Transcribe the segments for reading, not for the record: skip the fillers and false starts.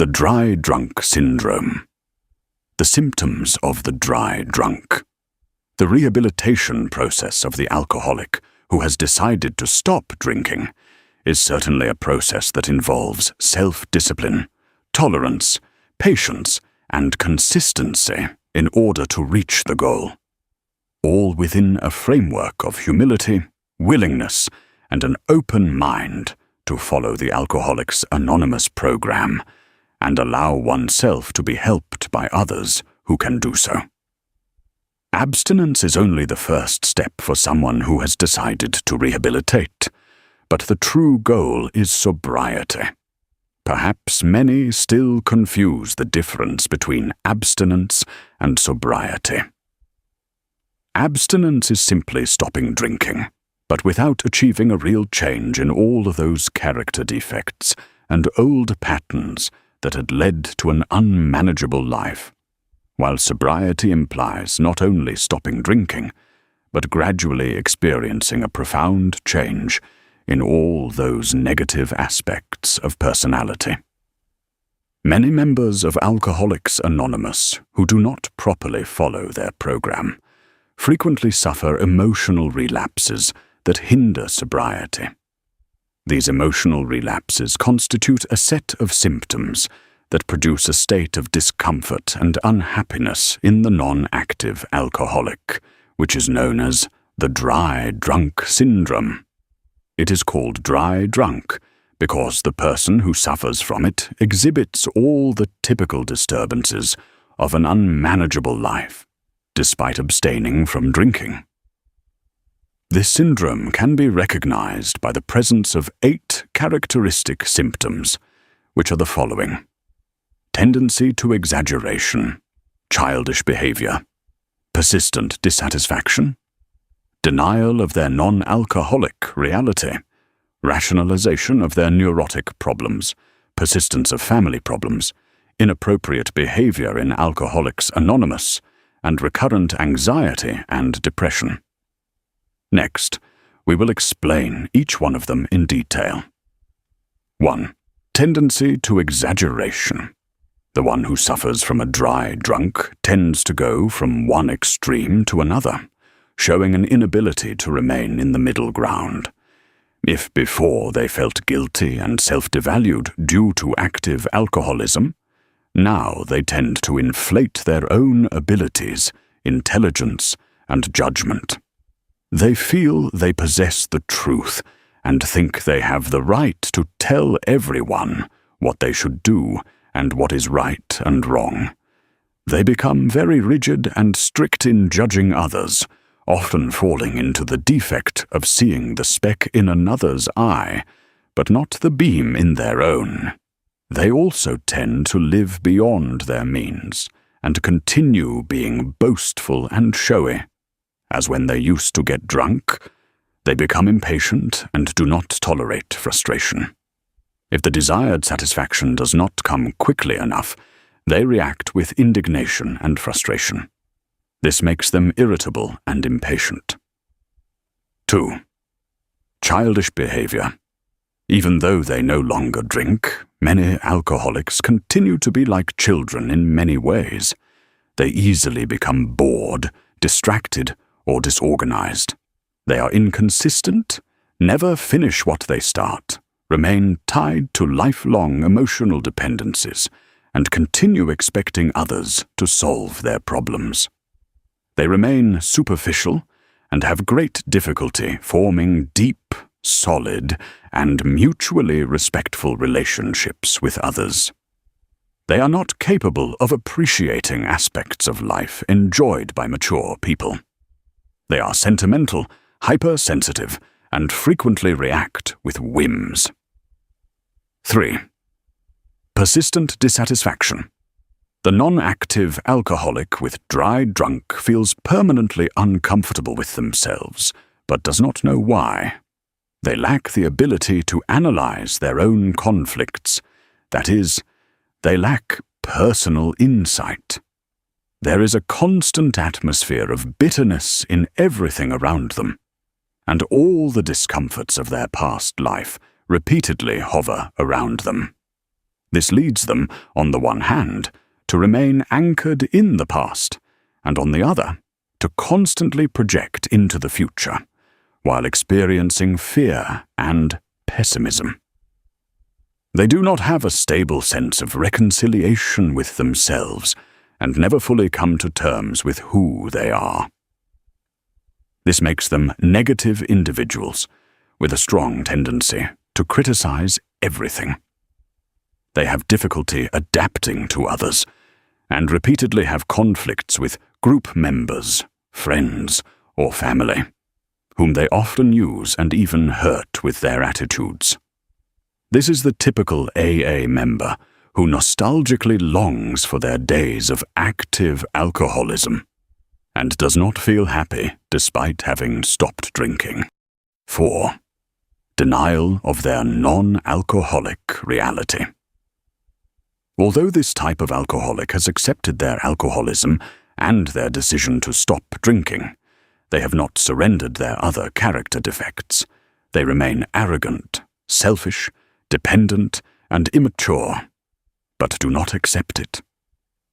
The dry drunk syndrome. The symptoms of the dry drunk. The rehabilitation process of the alcoholic who has decided to stop drinking is certainly a process that involves self-discipline, tolerance, patience, and consistency in order to reach the goal, all within a framework of humility, willingness, and an open mind to follow the Alcoholics Anonymous program and allow oneself to be helped by others who can do so. Abstinence is only the first step for someone who has decided to rehabilitate, but the true goal is sobriety. Perhaps many still confuse the difference between abstinence and sobriety. Abstinence is simply stopping drinking, but without achieving a real change in all of those character defects and old patterns that had led to an unmanageable life, while sobriety implies not only stopping drinking, but gradually experiencing a profound change in all those negative aspects of personality. Many members of Alcoholics Anonymous who do not properly follow their program frequently suffer emotional relapses that hinder sobriety. These emotional relapses constitute a set of symptoms that produce a state of discomfort and unhappiness in the non-active alcoholic, which is known as the dry drunk syndrome. It is called dry drunk because the person who suffers from it exhibits all the typical disturbances of an unmanageable life, despite abstaining from drinking. This syndrome can be recognized by the presence of 8 characteristic symptoms, which are the following: tendency to exaggeration, childish behavior, persistent dissatisfaction, denial of their non-alcoholic reality, rationalization of their neurotic problems, persistence of family problems, inappropriate behavior in Alcoholics Anonymous, and recurrent anxiety and depression. Next, we will explain each one of them in detail. 1. Tendency to exaggeration. The one who suffers from a dry drunk tends to go from one extreme to another, showing an inability to remain in the middle ground. If before they felt guilty and self-devalued due to active alcoholism, now they tend to inflate their own abilities, intelligence, and judgment. They feel they possess the truth and think they have the right to tell everyone what they should do and what is right and wrong. They become very rigid and strict in judging others, often falling into the defect of seeing the speck in another's eye, but not the beam in their own. They also tend to live beyond their means and continue being boastful and showy. As when they used to get drunk, they become impatient and do not tolerate frustration. If the desired satisfaction does not come quickly enough, they react with indignation and frustration. This makes them irritable and impatient. 2. Childish behavior. Even though they no longer drink, many alcoholics continue to be like children in many ways. They easily become bored, distracted, or disorganized. They are inconsistent, never finish what they start, remain tied to lifelong emotional dependencies, and continue expecting others to solve their problems. They remain superficial and have great difficulty forming deep, solid, and mutually respectful relationships with others. They are not capable of appreciating aspects of life enjoyed by mature people. They are sentimental, hypersensitive, and frequently react with whims. 3. Persistent dissatisfaction. The non-active alcoholic with dry drunk feels permanently uncomfortable with themselves, but does not know why. They lack the ability to analyze their own conflicts. That is, they lack personal insight. There is a constant atmosphere of bitterness in everything around them, and all the discomforts of their past life repeatedly hover around them. This leads them, on the one hand, to remain anchored in the past, and on the other, to constantly project into the future, while experiencing fear and pessimism. They do not have a stable sense of reconciliation with themselves, and never fully come to terms with who they are. This makes them negative individuals, with a strong tendency to criticize everything. They have difficulty adapting to others, and repeatedly have conflicts with group members, friends, or family, whom they often use and even hurt with their attitudes. This is the typical AA member who nostalgically longs for their days of active alcoholism and does not feel happy despite having stopped drinking. 4. Denial of their non-alcoholic reality. Although this type of alcoholic has accepted their alcoholism and their decision to stop drinking, they have not surrendered their other character defects. They remain arrogant, selfish, dependent, and immature, but do not accept it.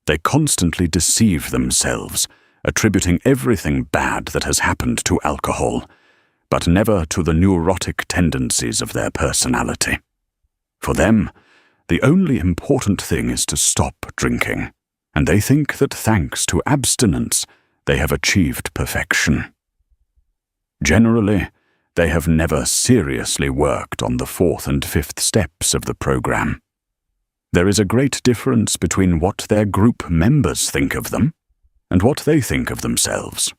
They constantly deceive themselves, attributing everything bad that has happened to alcohol, but never to the neurotic tendencies of their personality. For them, the only important thing is to stop drinking, and they think that thanks to abstinence, they have achieved perfection. Generally, they have never seriously worked on the 4th and 5th steps of the program. There is a great difference between what their group members think of them and what they think of themselves.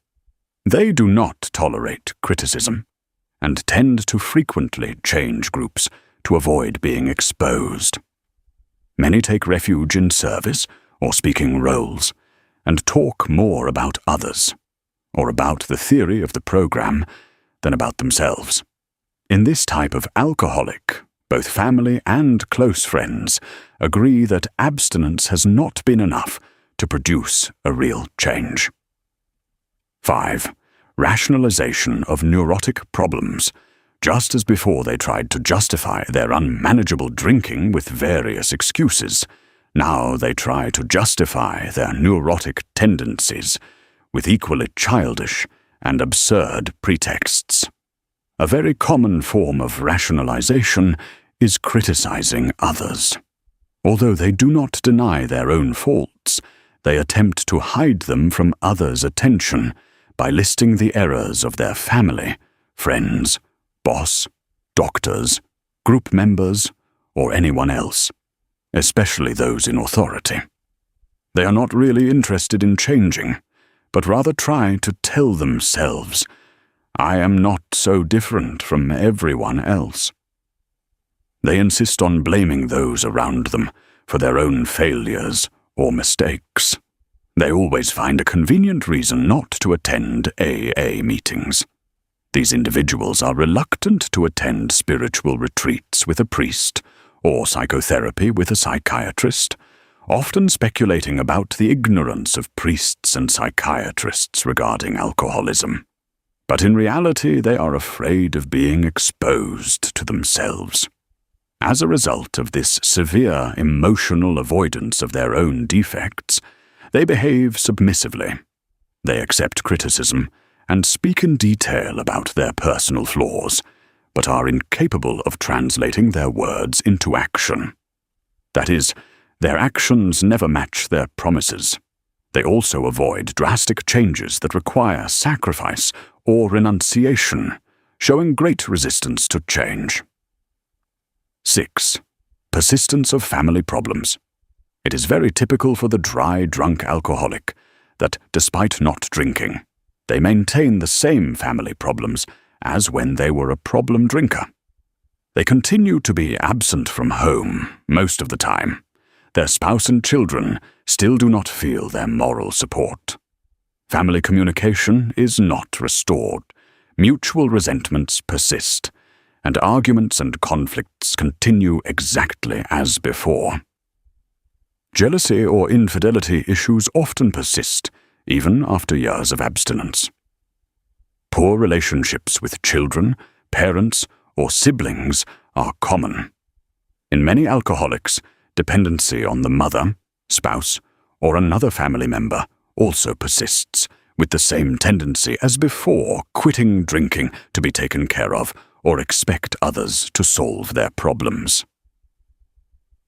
They do not tolerate criticism and tend to frequently change groups to avoid being exposed. Many take refuge in service or speaking roles and talk more about others or about the theory of the program than about themselves. In this type of alcoholic, both family and close friends agree that abstinence has not been enough to produce a real change. 5. Rationalization of neurotic problems. Just as before they tried to justify their unmanageable drinking with various excuses, now they try to justify their neurotic tendencies with equally childish and absurd pretexts. A very common form of rationalization is criticizing others. Although they do not deny their own faults, they attempt to hide them from others' attention by listing the errors of their family, friends, boss, doctors, group members, or anyone else, especially those in authority. They are not really interested in changing, but rather try to tell themselves, "I am not so different from everyone else." They insist on blaming those around them for their own failures or mistakes. They always find a convenient reason not to attend AA meetings. These individuals are reluctant to attend spiritual retreats with a priest or psychotherapy with a psychiatrist, often speculating about the ignorance of priests and psychiatrists regarding alcoholism. But in reality, they are afraid of being exposed to themselves. As a result of this severe emotional avoidance of their own defects, they behave submissively. They accept criticism and speak in detail about their personal flaws, but are incapable of translating their words into action. That is, their actions never match their promises. They also avoid drastic changes that require sacrifice or renunciation, showing great resistance to change. 6. Persistence of family problems. It is very typical for the dry, drunk alcoholic that, despite not drinking, they maintain the same family problems as when they were a problem drinker. They continue to be absent from home most of the time. Their spouse and children still do not feel their moral support. Family communication is not restored. Mutual resentments persist, and arguments and conflicts continue exactly as before. Jealousy or infidelity issues often persist, even after years of abstinence. Poor relationships with children, parents, or siblings are common. In many alcoholics, Dependency on the mother, spouse, or another family member also persists, with the same tendency as before, quitting drinking to be taken care of or expect others to solve their problems.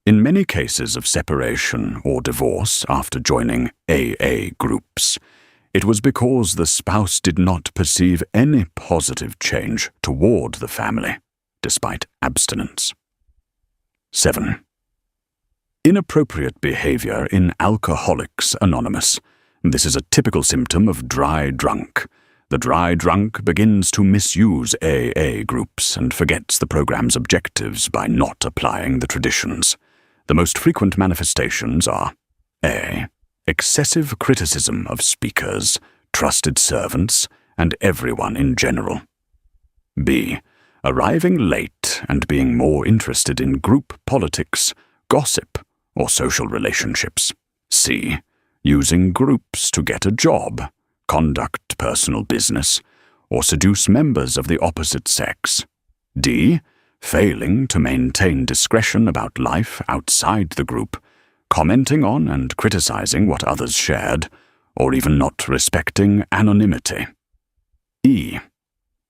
In many cases of separation or divorce after joining AA groups, it was because the spouse did not perceive any positive change toward the family, despite abstinence. 7. Inappropriate behavior in Alcoholics Anonymous. This is a typical symptom of dry drunk. The dry drunk begins to misuse AA groups and forgets the program's objectives by not applying the traditions. The most frequent manifestations are A. Excessive criticism of speakers, trusted servants, and everyone in general. B. Arriving late and being more interested in group politics, gossip, or social relationships. C. Using groups to get a job, conduct personal business, or seduce members of the opposite sex. D. Failing to maintain discretion about life outside the group, commenting on and criticizing what others shared, or even not respecting anonymity. E.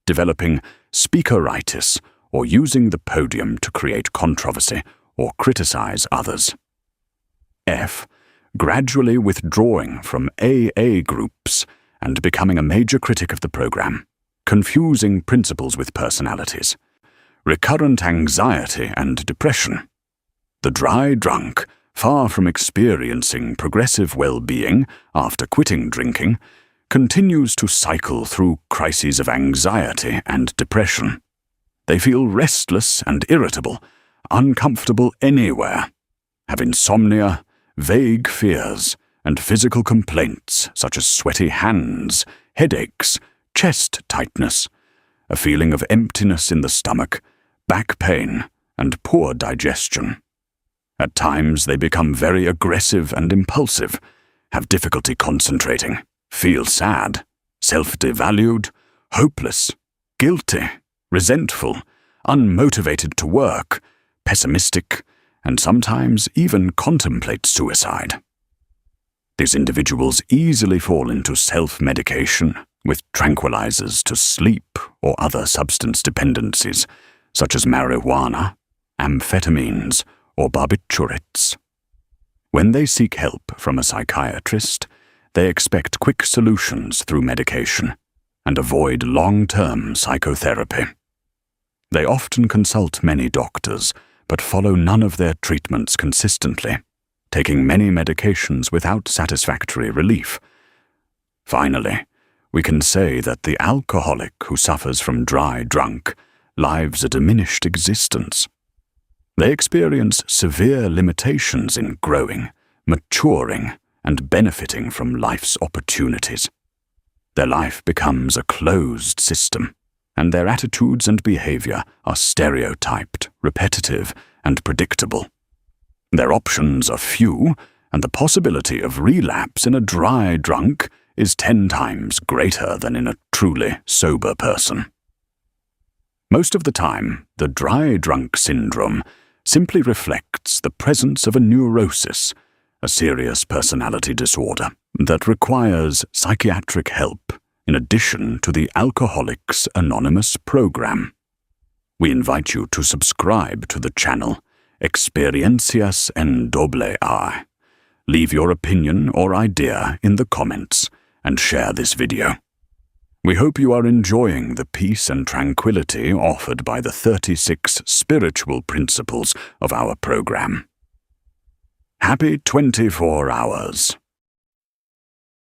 Developing speakeritis or using the podium to create controversy or criticize others. F. Gradually withdrawing from AA groups and becoming a major critic of the program, confusing principles with personalities, recurrent anxiety and depression. The dry drunk, far from experiencing progressive well-being after quitting drinking, continues to cycle through crises of anxiety and depression. They feel restless and irritable, uncomfortable anywhere, have insomnia, vague fears, and physical complaints such as sweaty hands, headaches, chest tightness, a feeling of emptiness in the stomach, back pain, and poor digestion. At times they become very aggressive and impulsive, have difficulty concentrating, feel sad, self-devalued, hopeless, guilty, resentful, unmotivated to work, pessimistic, and sometimes even contemplate suicide. These individuals easily fall into self-medication with tranquilizers to sleep or other substance dependencies, such as marijuana, amphetamines, or barbiturates. When they seek help from a psychiatrist, they expect quick solutions through medication and avoid long-term psychotherapy. They often consult many doctors, but follow none of their treatments consistently, taking many medications without satisfactory relief. Finally, we can say that the alcoholic who suffers from dry drunk lives a diminished existence. They experience severe limitations in growing, maturing, and benefiting from life's opportunities. Their life becomes a closed system, and their attitudes and behavior are stereotyped, repetitive, and predictable. Their options are few, and the possibility of relapse in a dry drunk is 10 times greater than in a truly sober person. Most of the time, the dry drunk syndrome simply reflects the presence of a neurosis, a serious personality disorder that requires psychiatric help in addition to the Alcoholics Anonymous program. We invite you to subscribe to the channel Experiencias en AA. Leave your opinion or idea in the comments and share this video. We hope you are enjoying the peace and tranquility offered by the 36 spiritual principles of our program. Happy 24 hours.